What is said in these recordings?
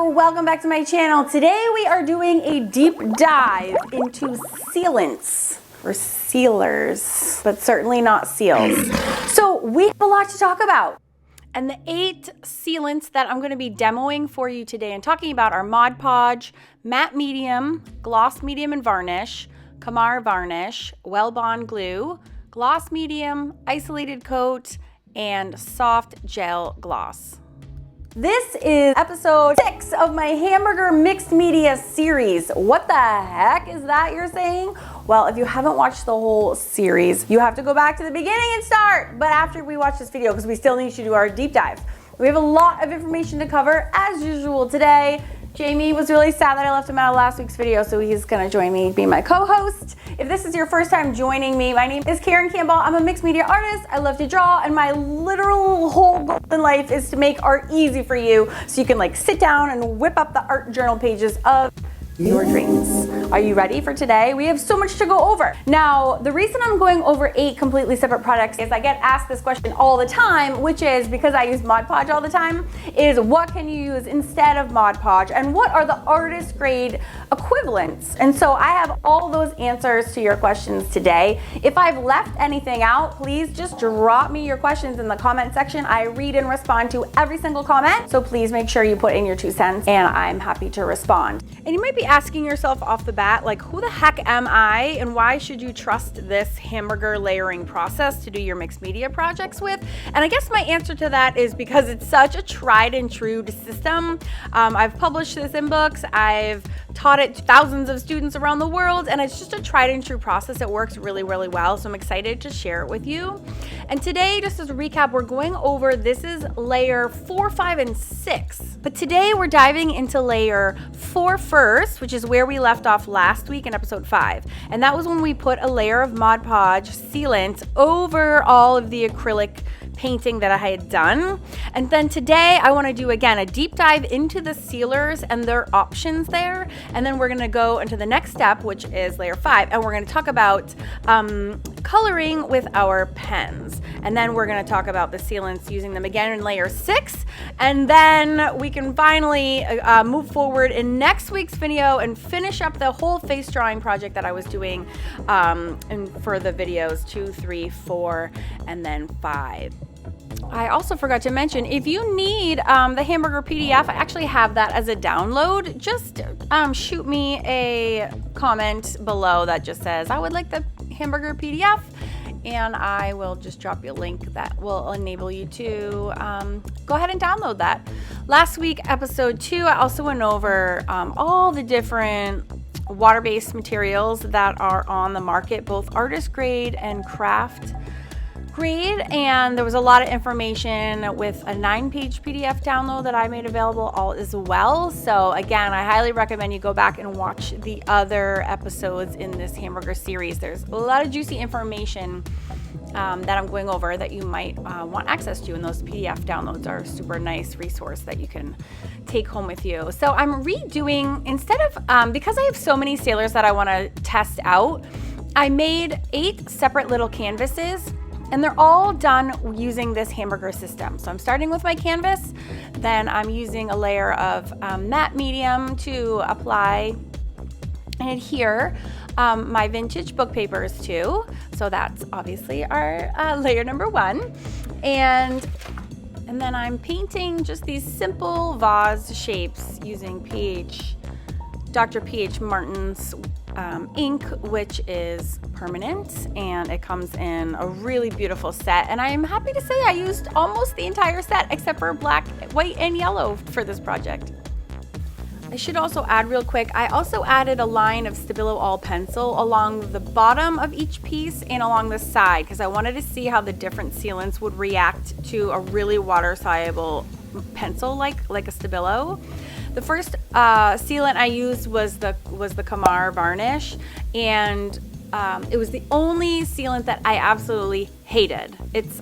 Hello, welcome back to my channel. Today we are doing a deep dive into sealants, or sealers, but certainly not seals. So we have a lot to talk about. And the 8 sealants that I'm going to be demoing for you today and talking about are Podge, Matte Medium, Gloss Medium and Varnish, Kamar Varnish, Weldbond Glue, Gloss Medium, Isolated Coat, and Soft Gel Gloss. This is episode 6 of my Hamburger Mixed Media series. What the heck is that, you're saying? Well, if you haven't watched the whole series, you have to go back to the beginning and start. But after we watch this video, because we still need to do our deep dive. We have a lot of information to cover as usual today. Jamie was really sad that I left him out of last week's video, so he's gonna join me, be my co-host. If this is your first time joining me, my name is Campbell. I'm a mixed media artist. I love to draw, and my literal whole goal in life is to make art easy for you, so you can like sit down and whip up the art journal pages of your dreams. Are you ready for today? We have so much to go over. Now, the reason I'm going over 8 completely separate products is I get asked this question all the time, which is because I use Podge all the time, is what can you use instead of Podge and what are the artist grade equivalents? And so I have all those answers to your questions today. If I've left anything out, please just drop me your questions in the comment section. I read and respond to every single comment, so please make sure you put in your 2 cents and I'm happy to respond. And you might be asking yourself off the bat, like, who the heck am I and why should you trust this hamburger layering process to do your mixed media projects with? And I guess my answer to that is because it's such a tried and true system. I've published this in books, I've taught it to thousands of students around the world, and it's just a tried and true process. It works really, really well, so I'm excited to share it with you. And today, just as a recap, we're going over, this is layer 4, 5, and 6. But today we're diving into layer 4 first, which is where we left off last week in episode 5. And that was when we put a layer of Podge sealant over all of the acrylic painting that I had done. And then today I want to do again a deep dive into the sealers and their options there, and then we're going to go into the next step, which is layer 5, and we're going to talk about coloring with our pens, and then we're going to talk about the sealants, using them again in layer 6, and then we can finally move forward in next week's video and finish up the whole face drawing project that I was doing and for the videos 2, 3, 4, and then 5. I also forgot to mention, if you need the Hamburger PDF, I actually have that as a download. Just shoot me a comment below that just says, I would like the Hamburger PDF, and I will just drop you a link that will enable you to go ahead and download that. Last week, episode 2, I also went over all the different water-based materials that are on the market, both artist grade and craft grade, and there was a lot of information with a 9-page PDF download that I made available all as well. So again, I highly recommend you go back and watch the other episodes in this hamburger series. There's a lot of juicy information that I'm going over that you might want access to, and those PDF downloads are a super nice resource that you can take home with you. So I'm redoing, instead of, because I have so many sailors that I want to test out, I made 8 separate little canvases, and they're all done using this Hamburger system. So I'm starting with my canvas, then I'm using a layer of matte medium to apply and adhere my vintage book papers too. So that's obviously our layer number 1. And then I'm painting just these simple vase shapes using Dr. P.H. Martin's ink, which is permanent, and it comes in a really beautiful set, and I'm happy to say I used almost the entire set except for black, white, and yellow for this project. I should also add real quick, I also added a line of Stabilo All Pencil along the bottom of each piece and along the side, because I wanted to see how the different sealants would react to a really water-soluble pencil like a Stabilo. The first sealant I used was the Kamar Varnish, and it was the only sealant that I absolutely hated.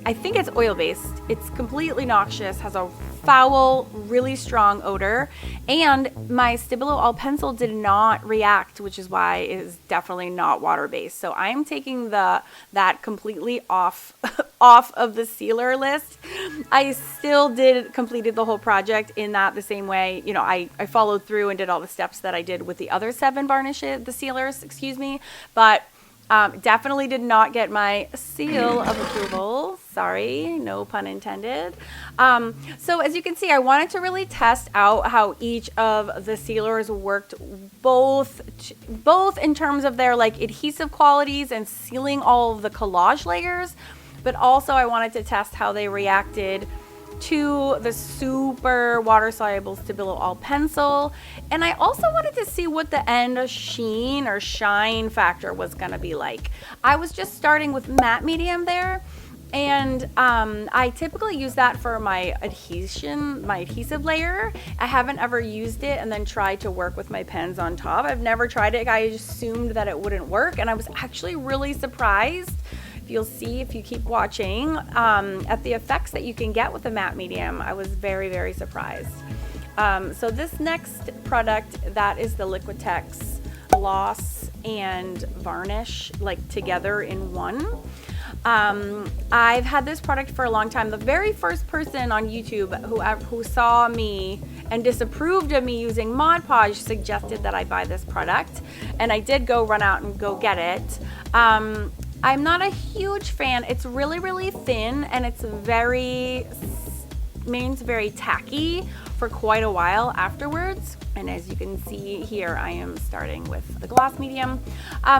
I think it's oil-based. It's completely noxious, has a foul, really strong odor, and my Stabilo All Pencil did not react, which is why it is definitely not water-based. So I'm taking that completely off of the sealer list. I still completed the whole project in that the same way. You know, I followed through and did all the steps that I did with the other 7 varnishes, the sealers, excuse me, but definitely did not get my seal of approval. Sorry, no pun intended. So as you can see, I wanted to really test out how each of the sealers worked, both in terms of their like adhesive qualities and sealing all of the collage layers, but also I wanted to test how they reacted to the super water soluble Stabilo All Pencil. And I also wanted to see what the end sheen or shine factor was going to be like. I was just starting with matte medium there, and I typically use that for my adhesive layer. I haven't ever used it and then tried to work with my pens on top. I've never tried it. I assumed that it wouldn't work, and I was actually really surprised. You'll see if you keep watching at the effects that you can get with a matte medium. I was very, very surprised. So this next product, that is the Liquitex Gloss and Varnish, like together in one. I've had this product for a long time. The very first person on YouTube who saw me and disapproved of me using Mod Podge suggested that I buy this product, and I did go run out and go get it. I'm not a huge fan. It's really, really thin, and it's very tacky for quite a while afterwards. And as you can see here, I am starting with the gloss medium.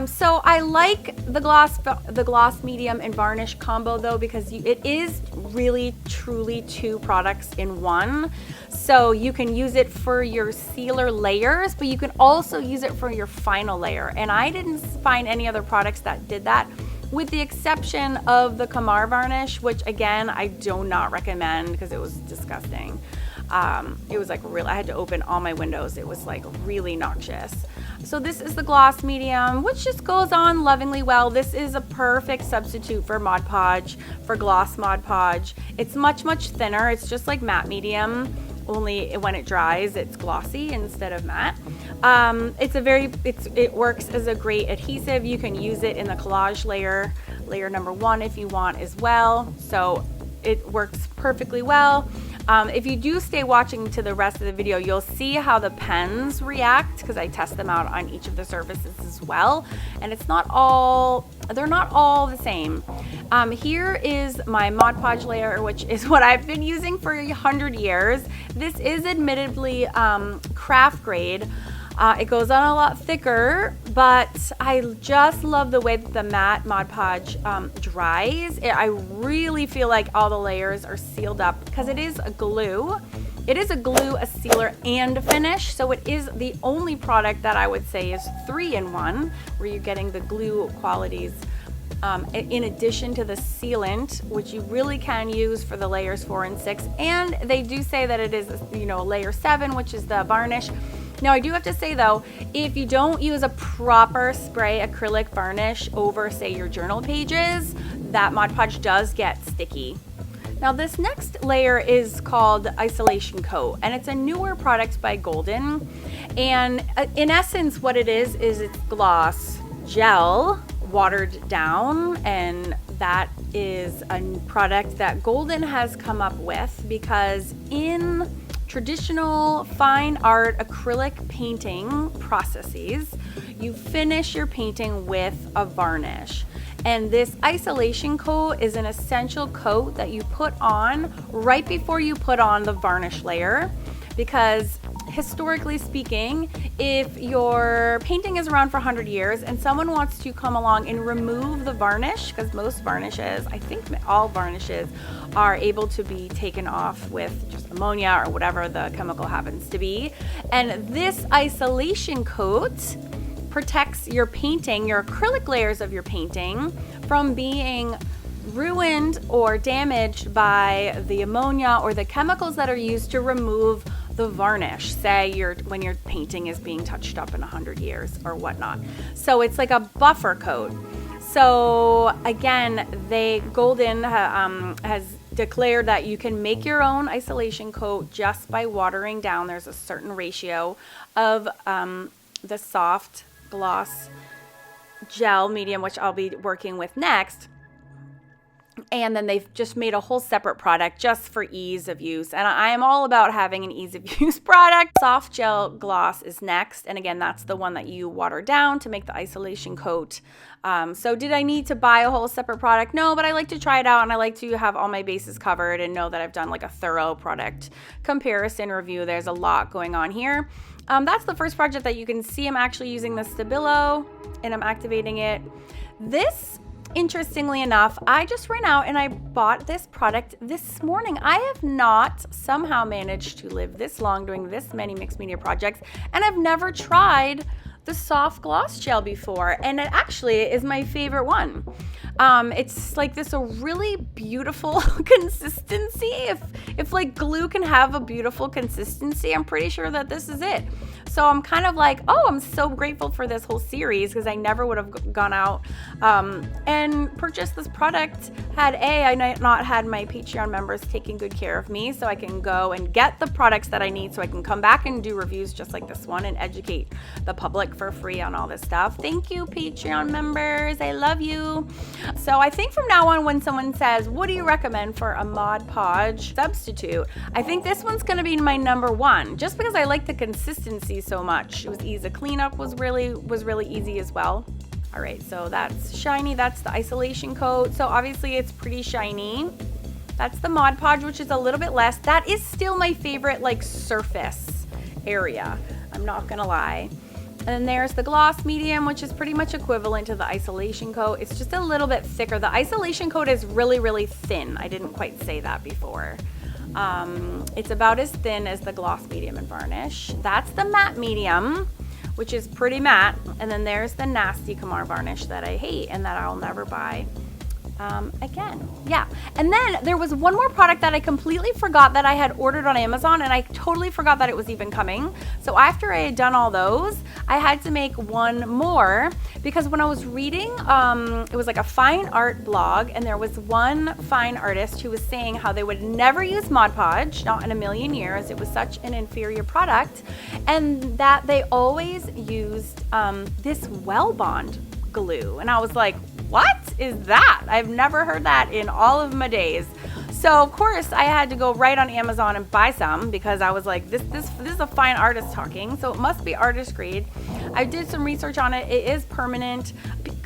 So I like the gloss medium and varnish combo though, because it is really truly 2 products in one. So you can use it for your sealer layers, but you can also use it for your final layer. And I didn't find any other products that did that, with the exception of the Kamar Varnish, which again, I do not recommend because it was disgusting. It was like real, I had to open all my windows. It was like really noxious. So this is the gloss medium, which just goes on lovingly well. This is a perfect substitute for Mod Podge, for gloss Mod Podge. It's much, much thinner. It's just like matte medium, only when it dries, it's glossy instead of matte. It works as a great adhesive. You can use it in the collage layer number 1 if you want as well. So it works perfectly well. If you do stay watching to the rest of the video, you'll see how the pens react, because I test them out on each of the surfaces as well, and they're not all the same. Here is my Mod Podge layer, which is what I've been using for 100 years. This is admittedly craft grade. It goes on a lot thicker, but I just love the way that the matte Mod Podge dries. I really feel like all the layers are sealed up because it is a glue. It is a glue, a sealer, and finish. So it is the only product that I would say is 3 in 1, where you're getting the glue qualities in addition to the sealant, which you really can use for the layers 4 and 6. And they do say that it is, layer 7, which is the varnish. Now, I do have to say though, if you don't use a proper spray acrylic varnish over, say, your journal pages, that Mod Podge does get sticky. Now, this next layer is called Isolation Coat, and it's a newer product by Golden. And in essence, what it is it's gloss gel watered down, and that is a product that Golden has come up with because in traditional fine art acrylic painting processes, you finish your painting with a varnish. And this isolation coat is an essential coat that you put on right before you put on the varnish layer, because historically speaking, if your painting is around for 100 years and someone wants to come along and remove the varnish, because most varnishes, I think all varnishes, are able to be taken off with just ammonia or whatever the chemical happens to be. And this isolation coat protects your painting, your acrylic layers of your painting, from being ruined or damaged by the ammonia or the chemicals that are used to remove the varnish, say when your painting is being touched up in 100 years or whatnot. So it's like a buffer coat. So again, Golden has declared that you can make your own isolation coat just by watering down. There's a certain ratio of the soft gloss gel medium, which I'll be working with next. And then they've just made a whole separate product just for ease of use. And I am all about having an ease of use product. Soft gel gloss is next. And again, that's the one that you water down to make the isolation coat. So did I need to buy a whole separate product? No, but I like to try it out and I like to have all my bases covered and know that I've done like a thorough product comparison review. There's a lot going on here. That's the first project that you can see. I'm actually using the Stabilo and I'm activating it. This, interestingly enough, I just ran out and I bought this product this morning. I have not somehow managed to live this long doing this many mixed media projects, and I've never tried the soft gloss gel before, and it actually is my favorite one. It's like this a really beautiful consistency. If like glue can have a beautiful consistency, I'm pretty sure that this is it. So I'm kind of like, oh, I'm so grateful for this whole series because I never would have gone out and purchased this product had I not had my Patreon members taking good care of me, so I can go and get the products that I need so I can come back and do reviews just like this one and educate the public for free on all this stuff. Thank you, Patreon members. I love you. So I think from now on, when someone says, what do you recommend for a Mod Podge substitute? I think this one's going to be my number one, just because I like the consistency so much. It was easy. Cleanup was really easy as well. All right, so that's shiny. That's the isolation coat. So obviously it's pretty shiny. That's the Mod Podge, which is a little bit less. That is still my favorite like surface area. I'm not gonna lie. And then there's the Gloss Medium, which is pretty much equivalent to the isolation coat. It's just a little bit thicker. The isolation coat is really, really thin. I didn't quite say that before. It's about as thin as the Gloss Medium and Varnish. That's the Matte Medium, which is pretty matte. And then there's the nasty Kamar Varnish that I hate and that I'll never buy again. Yeah. And then there was one more product that I completely forgot that I had ordered on Amazon, and I totally forgot that it was even coming. So after I had done all those, I had to make one more because when I was reading, it was like a fine art blog, and there was one fine artist who was saying how they would never use Mod Podge, not in a million years. It was such an inferior product, and that they always used this Weldbond glue. And I was like, what is that? I've never heard that in all of my days. So of course I had to go right on Amazon and buy some because I was like, this is a fine artist talking, so it must be artist grade. I did some research on it. It is permanent.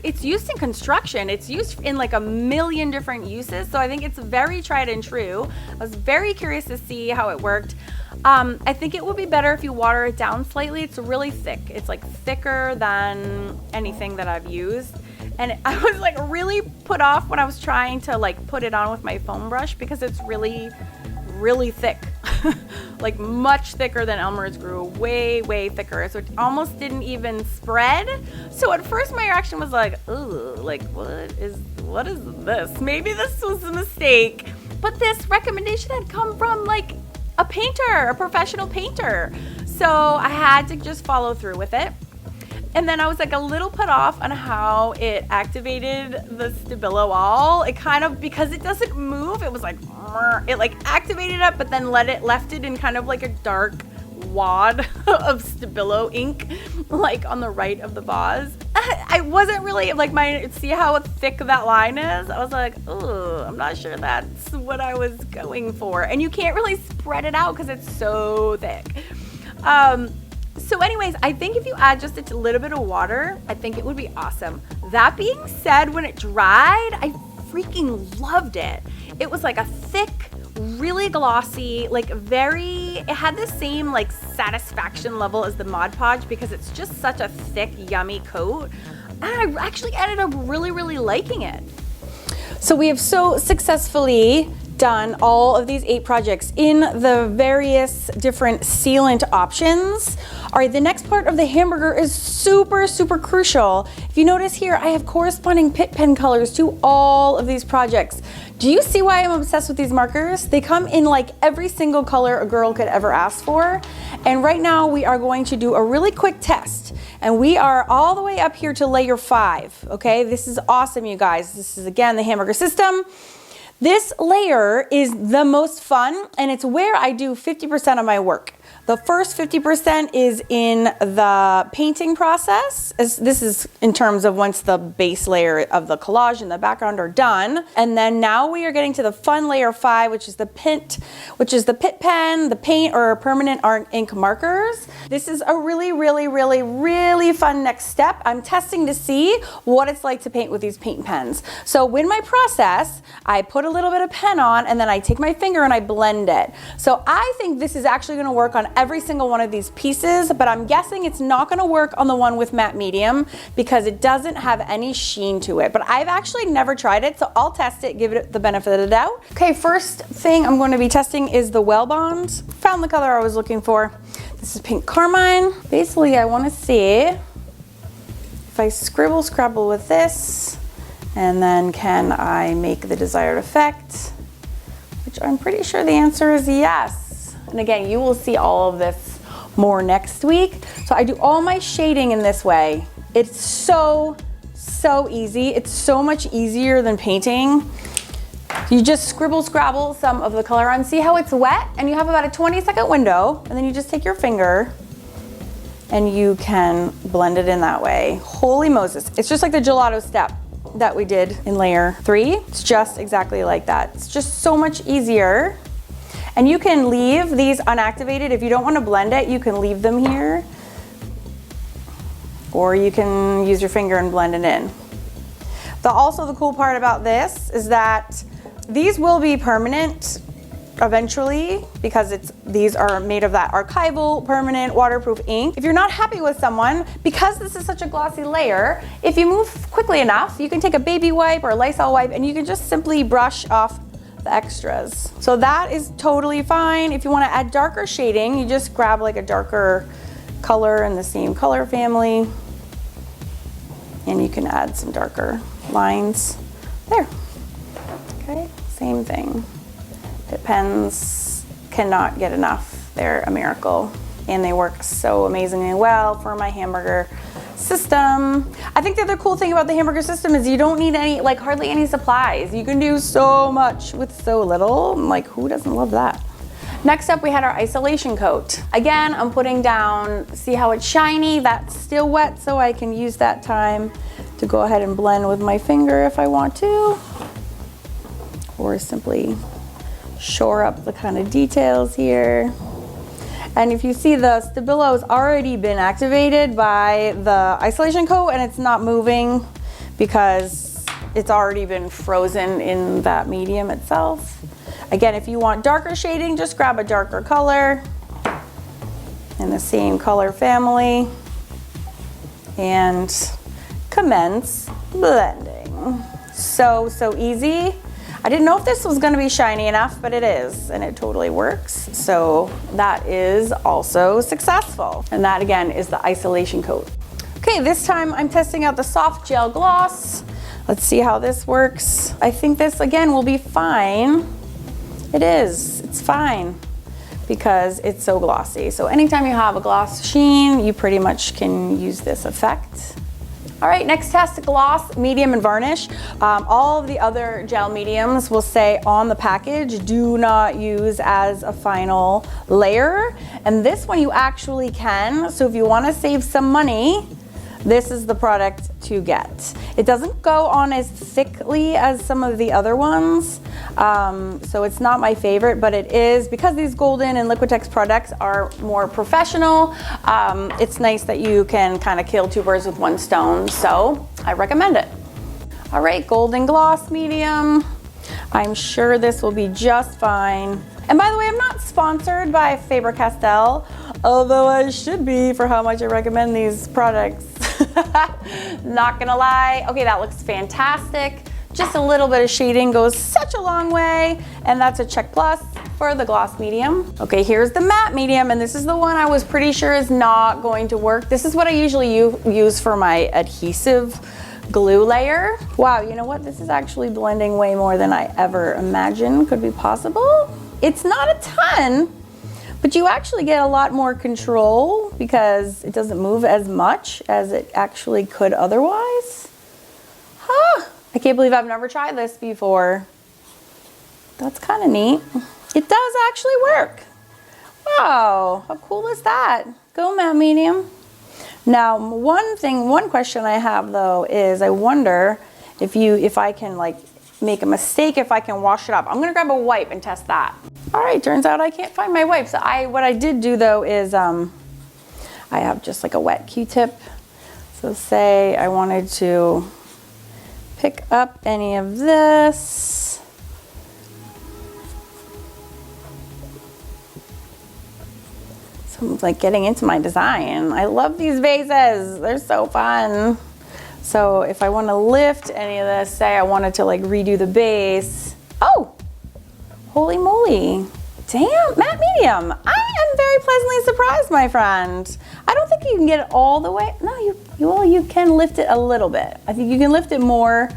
It's used in construction. It's used in like a million different uses. So I think it's very tried and true. I was very curious to see how it worked. I think it would be better if you water it down slightly. It's really thick. It's like thicker than anything that I've used. And I was like really put off when I was trying to like put it on with my foam brush because it's really, really thick. Like much thicker than Elmer's glue, way, way thicker. So it almost didn't even spread. So at first my reaction was like, ooh, like what is this? Maybe this was a mistake. But this recommendation had come from like a painter, a professional painter. So I had to just follow through with it. And then I was like a little put off on how it activated the Stabilo All. It kind of, because it doesn't move, it was like, it like activated it, but then left it in kind of like a dark wad of Stabilo ink, like on the right of the vase. I wasn't really like see how thick that line is? I was like, oh, I'm not sure that's what I was going for. And you can't really spread it out because it's so thick. So anyways, I think if you add just a little bit of water, I think it would be awesome. That being said, when it dried, I freaking loved it. It was like a thick, really glossy, like it had the same like satisfaction level as the Mod Podge because it's just such a thick, yummy coat. And I actually ended up really, really liking it. So we have so successfully done all of these 8 projects in the various different sealant options. All right, the next part of the hamburger is super, super crucial. If you notice here, I have corresponding Pitt pen colors to all of these projects. Do you see why I'm obsessed with these markers? They come in like every single color a girl could ever ask for. And right now we are going to do a really quick test. And we are all the way up here to layer 5, okay? This is awesome, you guys. This is, again, the Hamburger System. This layer is the most fun, and it's where I do 50% of my work. The first 50% is in the painting process. This is in terms of once the base layer of the collage and the background are done. And then now we are getting to the fun layer 5, which is the Pitt pen, the paint or permanent ink markers. This is a really, really, really, really fun next step. I'm testing to see what it's like to paint with these paint pens. So in my process, I put a little bit of pen on and then I take my finger and I blend it. So I think this is actually gonna work on every single one of these pieces, but I'm guessing it's not gonna work on the one with matte medium because it doesn't have any sheen to it. But I've actually never tried it, so I'll test it, give it the benefit of the doubt. Okay, first thing I'm going to be testing is the Weldbond. Found the color I was looking for. This is pink carmine. Basically, I wanna see if I scrabble with this, and then can I make the desired effect? Which I'm pretty sure the answer is yes. And again, you will see all of this more next week. So I do all my shading in this way. It's so easy. It's so much easier than painting. You just scrabble some of the color on. See how it's wet? And you have about a 20-second window, and then you just take your finger and you can blend it in that way. Holy Moses. It's just like the gelato step that we did in layer 3. It's just exactly like that. It's just so much easier. And you can leave these unactivated. If you don't want to blend it, you can leave them here. Or you can use your finger and blend it in. Also the cool part about this is that these will be permanent eventually because these are made of that archival, permanent, waterproof ink. If you're not happy with someone, because this is such a glossy layer, if you move quickly enough, you can take a baby wipe or a Lysol wipe and you can just simply brush off the extras. So that is totally fine. If you want to add darker shading, you just grab like a darker color in the same color family and you can add some darker lines there. Okay, same thing. Pitt pens cannot get enough. They're a miracle and they work so amazingly well for my Hamburger System. I think the other cool thing about the Hamburger System is you don't need hardly any supplies. You can do so much with so little. Like, who doesn't love that? Next up, we had our isolation coat. Again, I'm putting down, see how it's shiny? That's still wet, so I can use that time to go ahead and blend with my finger if I want to, or simply shore up the kind of details here. And if you see, the stabilo has already been activated by the isolation coat and it's not moving because it's already been frozen in that medium itself. Again, if you want darker shading, just grab a darker color in the same color family and commence blending. So easy. I didn't know if this was going to be shiny enough, but it is, and it totally works. So that is also successful. And that again is the isolation coat. Okay, this time I'm testing out the soft gel gloss. Let's see how this works. I think this again will be fine. It is, it's fine because it's so glossy. So anytime you have a gloss sheen, you pretty much can use this effect. All right, next test, gloss, medium, and varnish. All of the other gel mediums will say on the package, do not use as a final layer. And this one you actually can. So if you want to save some money, this is the product to get. It doesn't go on as thickly as some of the other ones. So it's not my favorite, but it is, because these Golden and Liquitex products are more professional, it's nice that you can kind of kill two birds with one stone. So I recommend it. All right, Golden Gloss Medium. I'm sure this will be just fine. And by the way, I'm not sponsored by Faber-Castell, although I should be for how much I recommend these products. Not gonna lie. Okay, that looks fantastic. just a little bit of shading goes such a long way, and that's a check plus for the gloss medium. Okay, here's the matte medium, and this is the one I was pretty sure is not going to work. This is what I usually use for my adhesive glue layer. Wow, you know what? This is actually blending way more than I ever imagined could be possible. It's not a ton, but you actually get a lot more control because it doesn't move as much as it actually could otherwise. Huh, I can't believe I've never tried this before. That's kind of neat. It does actually work. Wow, how cool is that? Go matte medium. Now, one question I have though is I wonder if I can like make a mistake, if I can wash it up. I'm gonna grab a wipe and test that. All right, turns out I can't find my wipe. So what I did do though is I have just like a wet Q-tip. So say I wanted to pick up any of this. I'm like getting into my design. I love these vases. They're so fun. So if I want to lift any of this, say I wanted to like redo the base. Oh, holy moly. Damn, matte medium. I am very pleasantly surprised, my friend. I don't think you can get it all the way. No, you can lift it a little bit. I think you can lift it more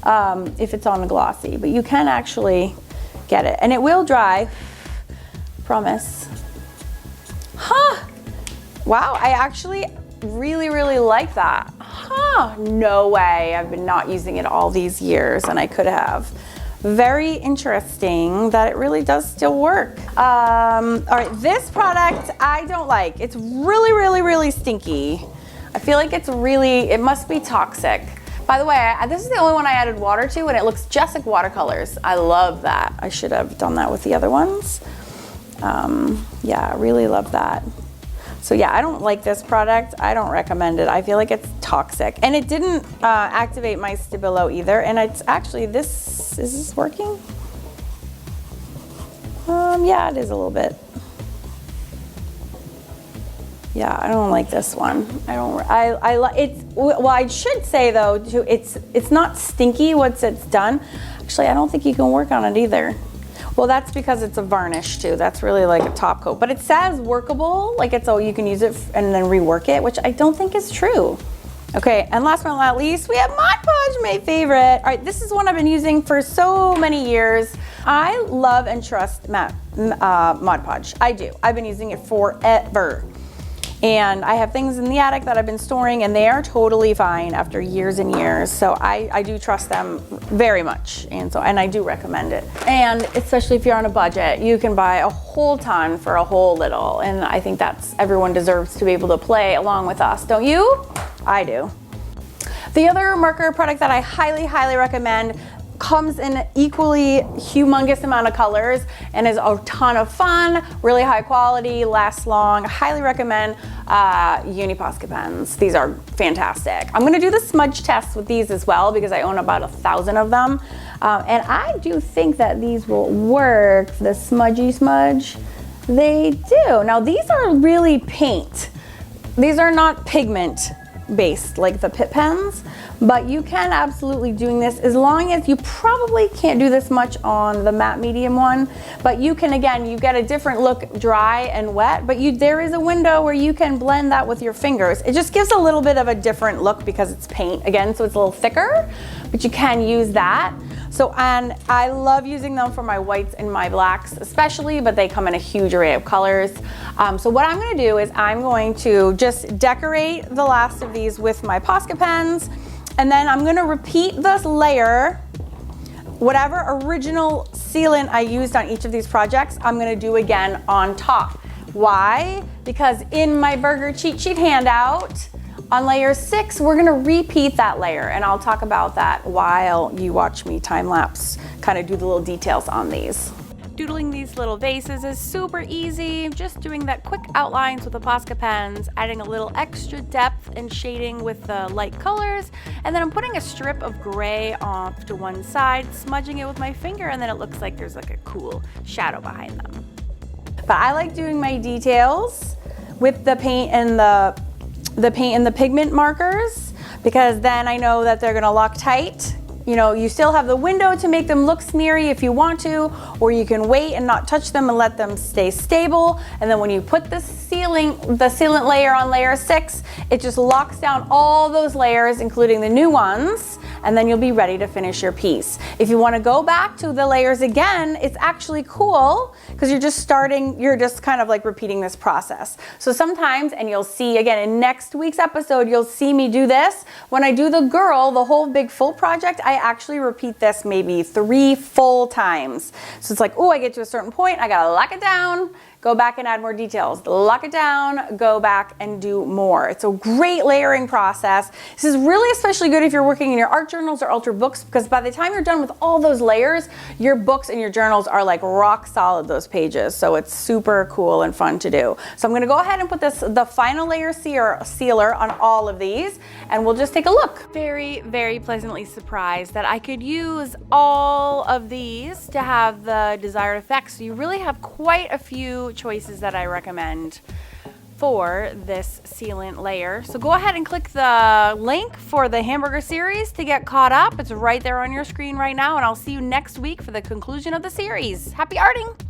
if it's on a glossy, but you can actually get it. And it will dry, promise. Huh, wow, I actually really like that. Huh, no way, I've been not using it all these years and I could have. Very interesting that it really does still work. All right, this product I don't like. It's really stinky. I feel like it must be toxic. By the way, this is the only one I added water to and it looks just like watercolors. I love that. I should have done that with the other ones. Yeah, I really love that. So yeah, I don't like this product. I don't recommend it. I feel like it's toxic. And it didn't activate my Stabilo either. And it's actually, is this working? Yeah, it is a little bit. Yeah, I don't like this one. Well, I should say though, too, it's not stinky once it's done. Actually, I don't think you can work on it either. Well, that's because it's a varnish too. That's really like a top coat, but it says workable, like you can use it and then rework it, which I don't think is true. Okay, and last but not least, we have Mod Podge, my favorite. All right, this is one I've been using for so many years. I love and trust Mod Podge. I do. I've been using it forever. And I have things in the attic that I've been storing and they are totally fine after years and years. So I do trust them very much. And I do recommend it. And especially if you're on a budget, you can buy a whole ton for a whole little. And I think everyone deserves to be able to play along with us. Don't you? I do. The other marker product that I highly recommend comes in equally humongous amount of colors and is a ton of fun, really high quality, lasts long. Highly recommend Posca pens. These are fantastic. I'm gonna do the smudge test with these as well because I own about 1,000 of them. And I do think that these will work, the smudgy smudge. They do. Now these are really paint. These are not pigment based like the Pit pens, but you can absolutely doing this as long as you probably can't do this much on the matte medium one, but you can, again, you get a different look dry and wet, but there is a window where you can blend that with your fingers. It just gives a little bit of a different look because it's paint again, so it's a little thicker, but you can use that. So, and I love using them for my whites and my blacks especially, but they come in a huge array of colors. So what I'm gonna do is I'm going to just decorate the last of these with my Posca pens, and then I'm gonna repeat this layer. Whatever original sealant I used on each of these projects, I'm gonna do again on top. Why? Because in my burger cheat sheet handout, on layer 6, we're gonna repeat that layer, and I'll talk about that while you watch me time lapse, kind of do the little details on these. Doodling these little vases is super easy, just doing that quick outlines with the Posca pens, adding a little extra depth and shading with the light colors, and then I'm putting a strip of gray off to one side, smudging it with my finger, and then it looks like there's like a cool shadow behind them. But I like doing my details with the paint and the pigment markers, because then I know that they're gonna lock tight You know, you still have the window to make them look smeary if you want to, or you can wait and not touch them and let them stay stable. And then when you put the sealant layer on layer 6, it just locks down all those layers, including the new ones, and then you'll be ready to finish your piece. If you want to go back to the layers again, it's actually cool because you're just kind of like repeating this process. So sometimes, and you'll see again in next week's episode, you'll see me do this. When I do the girl, the whole big full project, I actually repeat this maybe 3 full times. So it's like, oh, I get to a certain point, I gotta lock it down, go back and add more details, lock it down, go back and do more. It's a great layering process. This is really especially good if you're working in your art journals or altar books, because by the time you're done with all those layers, your books and your journals are like rock solid, those pages. So it's super cool and fun to do. So I'm gonna go ahead and put the final layer sealer on all of these, and we'll just take a look. Very, very pleasantly surprised that I could use all of these to have the desired effect. So you really have quite a few choices that I recommend for this sealant layer. So go ahead and click the link for the Hamburger series to get caught up. It's right there on your screen right now, and I'll see you next week for the conclusion of the series. Happy arting!